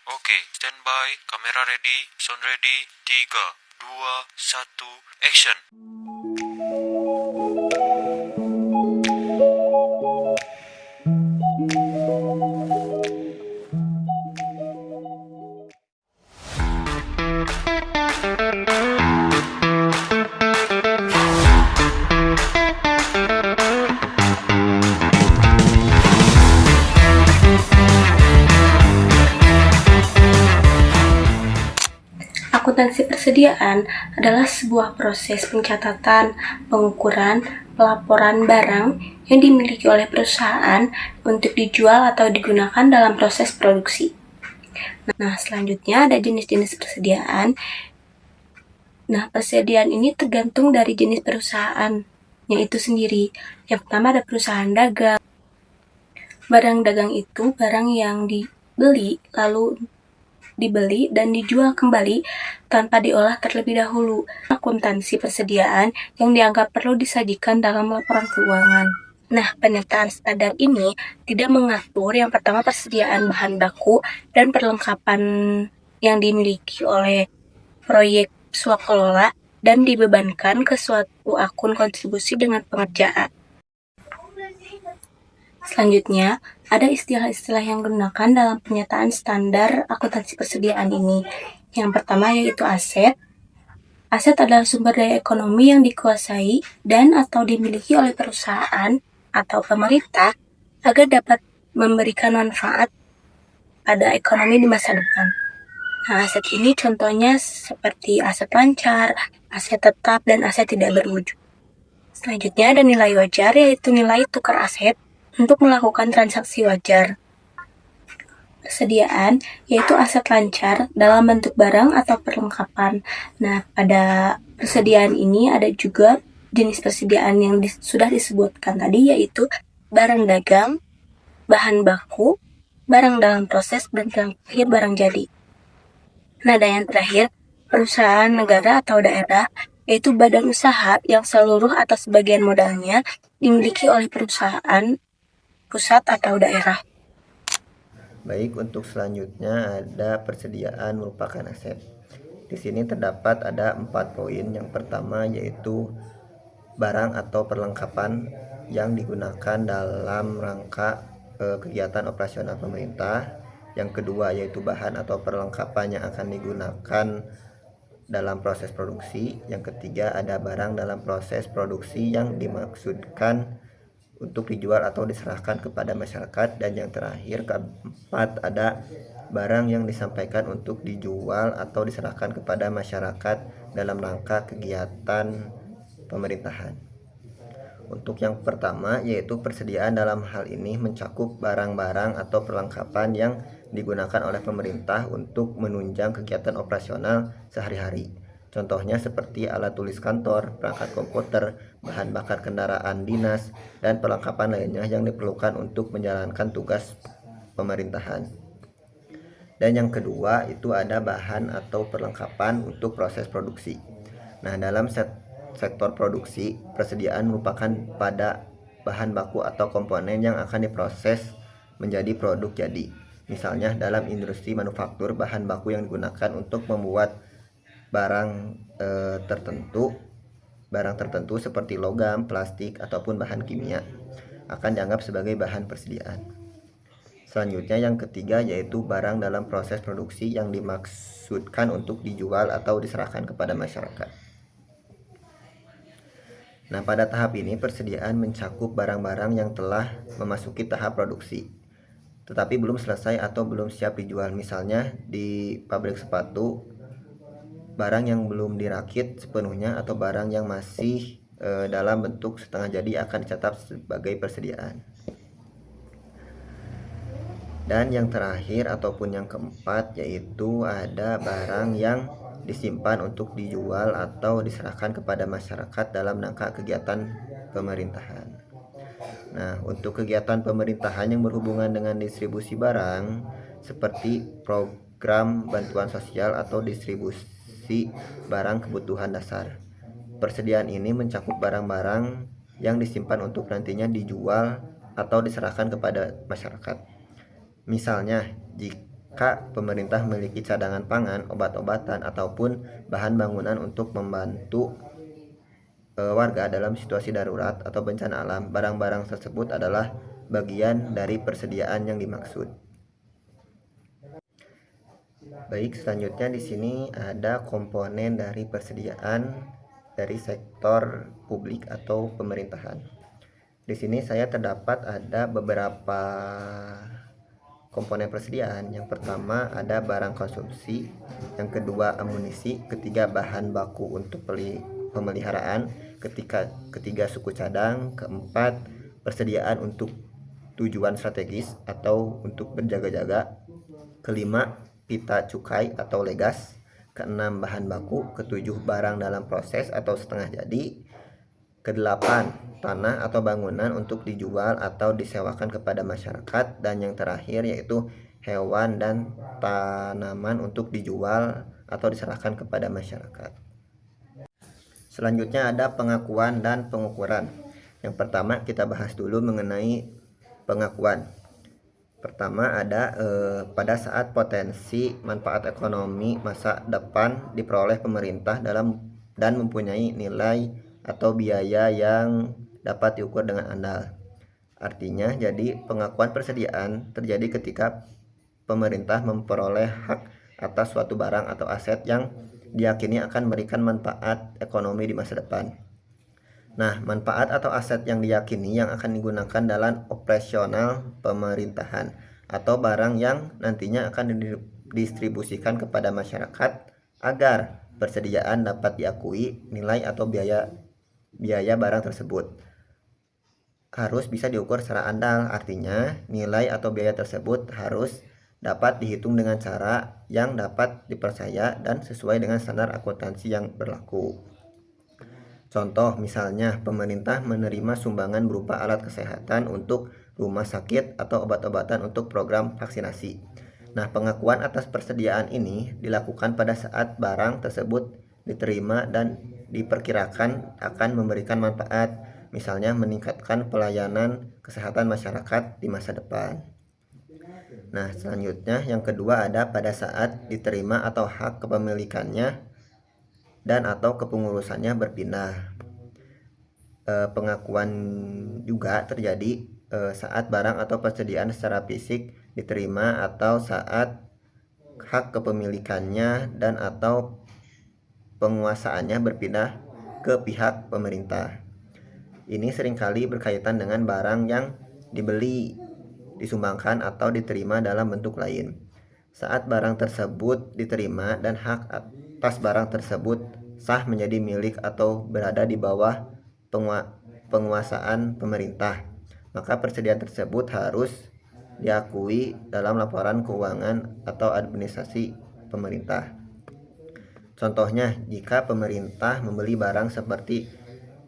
Oke, standby, kamera ready, sound ready, 3, 2, 1, action. Akuntansi persediaan adalah sebuah proses pencatatan, pengukuran, pelaporan barang yang dimiliki oleh perusahaan untuk dijual atau digunakan dalam proses produksi. Nah, selanjutnya ada jenis-jenis persediaan. Nah, persediaan ini tergantung dari jenis perusahaannya itu sendiri. Yang pertama ada perusahaan dagang. Barang dagang itu barang yang dibeli dan dijual kembali tanpa diolah terlebih dahulu. Akuntansi persediaan yang dianggap perlu disajikan dalam laporan keuangan. Nah, penyataan standar ini tidak mengatur yang pertama persediaan bahan baku dan perlengkapan yang dimiliki oleh proyek swakelola dan dibebankan ke suatu akun kontribusi dengan pengerjaan. Selanjutnya, ada istilah-istilah yang digunakan dalam pernyataan standar akuntansi persediaan ini. Yang pertama yaitu aset. Aset adalah sumber daya ekonomi yang dikuasai dan atau dimiliki oleh perusahaan atau pemerintah agar dapat memberikan manfaat pada ekonomi di masa depan. Nah, aset ini contohnya seperti aset lancar, aset tetap, dan aset tidak berwujud. Selanjutnya ada nilai wajar, yaitu nilai tukar aset untuk melakukan transaksi wajar. Persediaan yaitu aset lancar dalam bentuk barang atau perlengkapan. Nah, pada persediaan ini ada juga jenis persediaan yang sudah disebutkan tadi, yaitu barang dagang, bahan baku, barang dalam proses, dan terakhir barang jadi. Nah, dan yang terakhir, perusahaan negara atau daerah, yaitu badan usaha yang seluruh atau sebagian modalnya dimiliki oleh perusahaan pusat atau daerah. Baik, untuk selanjutnya ada persediaan merupakan aset. Di sini terdapat ada 4 poin. Yang pertama yaitu barang atau perlengkapan yang digunakan dalam rangka kegiatan operasional pemerintah. Yang kedua yaitu bahan atau perlengkapan yang akan digunakan dalam proses produksi. Yang ketiga ada barang dalam proses produksi yang dimaksudkan untuk dijual atau diserahkan kepada masyarakat. Dan yang terakhir keempat ada barang yang disampaikan untuk dijual atau diserahkan kepada masyarakat dalam rangka kegiatan pemerintahan. Untuk yang pertama yaitu persediaan dalam hal ini mencakup barang-barang atau perlengkapan yang digunakan oleh pemerintah untuk menunjang kegiatan operasional sehari-hari. Contohnya seperti alat tulis kantor, perangkat komputer, bahan bakar kendaraan dinas, dan perlengkapan lainnya yang diperlukan untuk menjalankan tugas pemerintahan. Dan yang kedua itu ada bahan atau perlengkapan untuk proses produksi. Nah, dalam sektor produksi, persediaan merupakan pada bahan baku atau komponen yang akan diproses menjadi produk jadi. Misalnya dalam industri manufaktur, bahan baku yang digunakan untuk membuat barang tertentu seperti logam, plastik, ataupun bahan kimia akan dianggap sebagai bahan persediaan. Selanjutnya yang ketiga yaitu barang dalam proses produksi yang dimaksudkan untuk dijual atau diserahkan kepada masyarakat. Nah, pada tahap ini persediaan mencakup barang-barang yang telah memasuki tahap produksi tetapi belum selesai atau belum siap dijual. Misalnya di pabrik sepatu, barang yang belum dirakit sepenuhnya atau barang yang masih dalam bentuk setengah jadi akan dicatat sebagai persediaan. Dan yang terakhir ataupun yang keempat yaitu ada barang yang disimpan untuk dijual atau diserahkan kepada masyarakat dalam rangka kegiatan pemerintahan. Nah, untuk kegiatan pemerintahan yang berhubungan dengan distribusi barang seperti program bantuan sosial atau distribusi barang kebutuhan dasar. Persediaan ini mencakup barang-barang yang disimpan untuk nantinya dijual atau diserahkan kepada masyarakat. Misalnya, jika pemerintah memiliki cadangan pangan, obat-obatan, ataupun bahan bangunan untuk membantu warga dalam situasi darurat atau bencana alam. Barang-barang tersebut adalah bagian dari persediaan yang dimaksud. Baik, selanjutnya di sini ada komponen dari persediaan dari sektor publik atau pemerintahan. Di sini saya terdapat ada beberapa komponen persediaan. Yang pertama ada barang konsumsi, yang kedua amunisi, ketiga bahan baku untuk pemeliharaan, ketiga suku cadang, keempat persediaan untuk tujuan strategis atau untuk berjaga-jaga, kelima pita cukai atau legas, keenam bahan baku, ketujuh barang dalam proses atau setengah jadi, kedelapan tanah atau bangunan untuk dijual atau disewakan kepada masyarakat, dan yang terakhir yaitu hewan dan tanaman untuk dijual atau diserahkan kepada masyarakat. Selanjutnya ada pengakuan dan pengukuran. Yang pertama kita bahas dulu mengenai pengakuan. Pertama ada pada saat potensi manfaat ekonomi masa depan diperoleh pemerintah dan mempunyai nilai atau biaya yang dapat diukur dengan andal. Artinya jadi pengakuan persediaan terjadi ketika pemerintah memperoleh hak atas suatu barang atau aset yang diyakini akan memberikan manfaat ekonomi di masa depan. Nah, manfaat atau aset yang diyakini yang akan digunakan dalam operasional pemerintahan atau barang yang nantinya akan didistribusikan kepada masyarakat agar persediaan dapat diakui nilai atau biaya barang tersebut harus bisa diukur secara andal. Artinya nilai atau biaya tersebut harus dapat dihitung dengan cara yang dapat dipercaya dan sesuai dengan standar akuntansi yang berlaku. Contoh misalnya pemerintah menerima sumbangan berupa alat kesehatan untuk rumah sakit atau obat-obatan untuk program vaksinasi. Nah, pengakuan atas persediaan ini dilakukan pada saat barang tersebut diterima dan diperkirakan akan memberikan manfaat, misalnya meningkatkan pelayanan kesehatan masyarakat di masa depan. Nah, selanjutnya yang kedua ada pada saat diterima atau hak kepemilikannya dan atau kepengurusannya berpindah. Pengakuan juga terjadi saat barang atau persediaan secara fisik diterima atau saat hak kepemilikannya dan atau penguasaannya berpindah ke pihak pemerintah. Ini seringkali berkaitan dengan barang yang dibeli, disumbangkan atau diterima dalam bentuk lain. Saat barang tersebut diterima dan hak atas barang tersebut sah menjadi milik atau berada di bawah penguasaan pemerintah, maka persediaan tersebut harus diakui dalam laporan keuangan atau administrasi pemerintah. Contohnya, jika pemerintah membeli barang seperti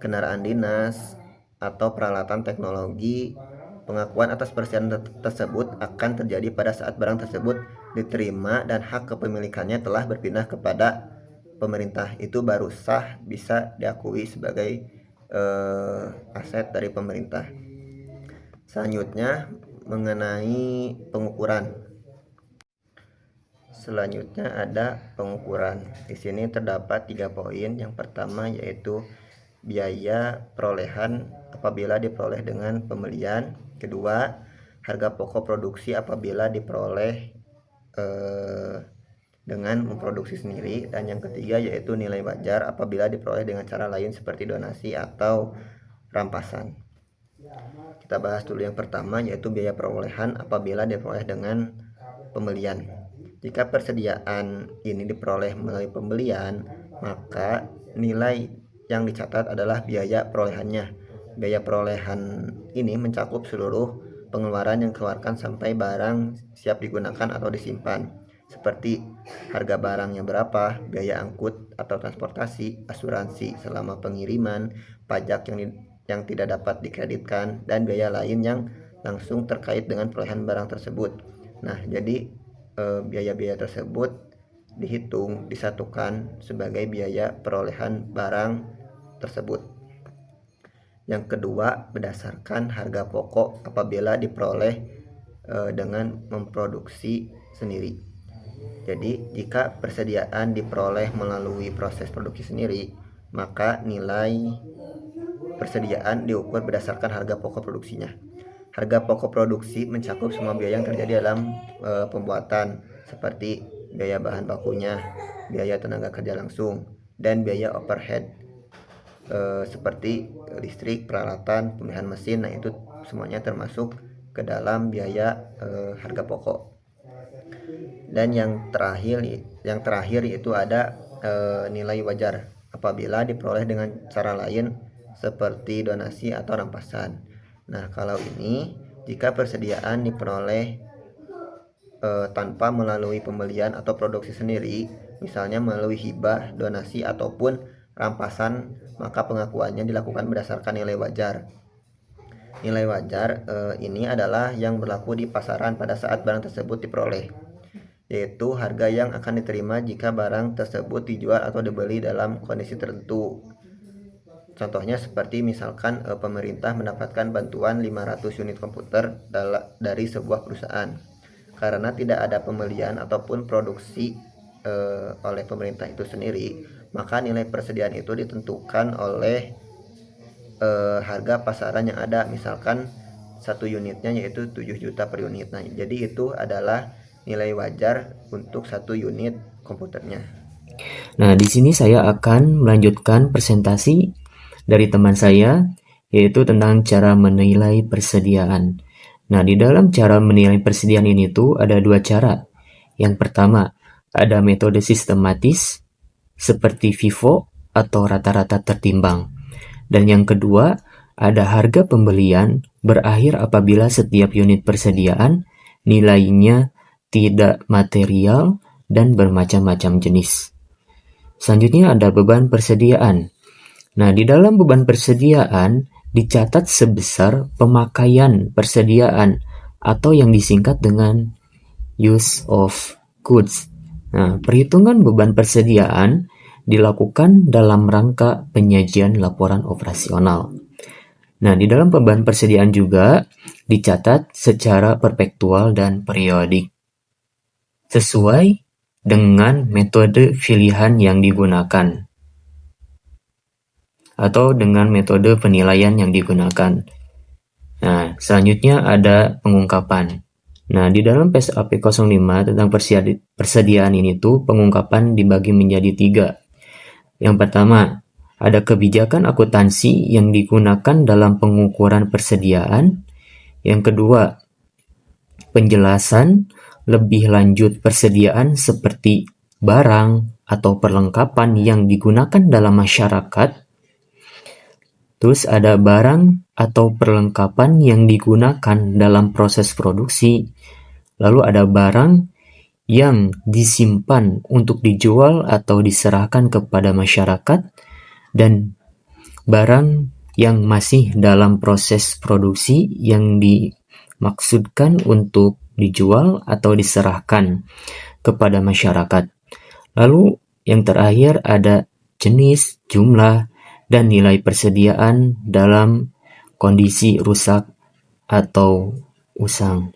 kendaraan dinas atau peralatan teknologi, pengakuan atas persediaan tersebut akan terjadi pada saat barang tersebut diterima dan hak kepemilikannya telah berpindah kepada pemerintah. Itu baru sah bisa diakui sebagai aset dari pemerintah. Selanjutnya mengenai pengukuran. Selanjutnya ada pengukuran. Di sini terdapat 3 poin. Yang pertama yaitu biaya perolehan apabila diperoleh dengan pembelian. Kedua, harga pokok produksi apabila diperoleh dengan memproduksi sendiri. Dan yang ketiga yaitu nilai wajar apabila diperoleh dengan cara lain seperti donasi atau rampasan. Kita bahas dulu yang pertama yaitu biaya perolehan apabila diperoleh dengan pembelian. Jika persediaan ini diperoleh melalui pembelian, maka nilai yang dicatat adalah biaya perolehannya. Biaya perolehan ini mencakup seluruh pengeluaran yang dikeluarkan sampai barang siap digunakan atau disimpan, seperti harga barangnya berapa, biaya angkut atau transportasi, asuransi selama pengiriman, pajak yang tidak dapat dikreditkan, dan biaya lain yang langsung terkait dengan perolehan barang tersebut. Nah, jadi biaya-biaya tersebut disatukan sebagai biaya perolehan barang tersebut. Yang kedua, berdasarkan harga pokok apabila diperoleh dengan memproduksi sendiri. Jadi, jika persediaan diperoleh melalui proses produksi sendiri, maka nilai persediaan diukur berdasarkan harga pokok produksinya. Harga pokok produksi mencakup semua biaya yang terjadi dalam pembuatan, seperti biaya bahan bakunya, biaya tenaga kerja langsung, dan biaya overhead seperti listrik, peralatan, pemilihan mesin. Nah, itu semuanya termasuk ke dalam biaya harga pokok. Dan yang terakhir yaitu ada nilai wajar apabila diperoleh dengan cara lain seperti donasi atau rampasan. Nah, kalau ini jika persediaan diperoleh tanpa melalui pembelian atau produksi sendiri, misalnya melalui hibah, donasi ataupun rampasan, maka pengakuannya dilakukan berdasarkan nilai wajar. Nilai wajar ini adalah yang berlaku di pasaran pada saat barang tersebut diperoleh, yaitu harga yang akan diterima jika barang tersebut dijual atau dibeli dalam kondisi tertentu. Contohnya seperti misalkan pemerintah mendapatkan bantuan 500 unit komputer dari sebuah perusahaan. Karena tidak ada pembelian ataupun produksi oleh pemerintah itu sendiri, maka nilai persediaan itu ditentukan oleh harga pasaran yang ada. Misalkan satu unitnya yaitu 7 juta per unit. Nah, jadi itu adalah nilai wajar untuk satu unit komputernya. Nah, di sini saya akan melanjutkan presentasi dari teman saya, yaitu tentang cara menilai persediaan. Nah, di dalam cara menilai persediaan ini tuh ada dua cara. Yang pertama, ada metode sistematis seperti FIFO atau rata-rata tertimbang. Dan yang kedua, ada harga pembelian berakhir apabila setiap unit persediaan nilainya tidak material dan bermacam-macam jenis. Selanjutnya ada beban persediaan. Nah, di dalam beban persediaan dicatat sebesar pemakaian persediaan atau yang disingkat dengan use of goods. Nah, perhitungan beban persediaan dilakukan dalam rangka penyajian laporan operasional. Nah, di dalam beban persediaan juga dicatat secara perpektual dan periodik, sesuai dengan metode pilihan yang digunakan atau dengan metode penilaian yang digunakan. Nah, selanjutnya ada pengungkapan. Nah, di dalam PSAP 05 tentang persediaan ini tuh pengungkapan dibagi menjadi 3. Yang pertama, ada kebijakan akuntansi yang digunakan dalam pengukuran persediaan. Yang kedua, penjelasan lebih lanjut persediaan seperti barang atau perlengkapan yang digunakan dalam masyarakat. Terus ada barang atau perlengkapan yang digunakan dalam proses produksi. Lalu ada barang yang disimpan untuk dijual atau diserahkan kepada masyarakat, dan barang yang masih dalam proses produksi yang dimaksudkan untuk dijual atau diserahkan kepada masyarakat. Lalu yang terakhir ada jenis, jumlah, dan nilai persediaan dalam kondisi rusak atau usang.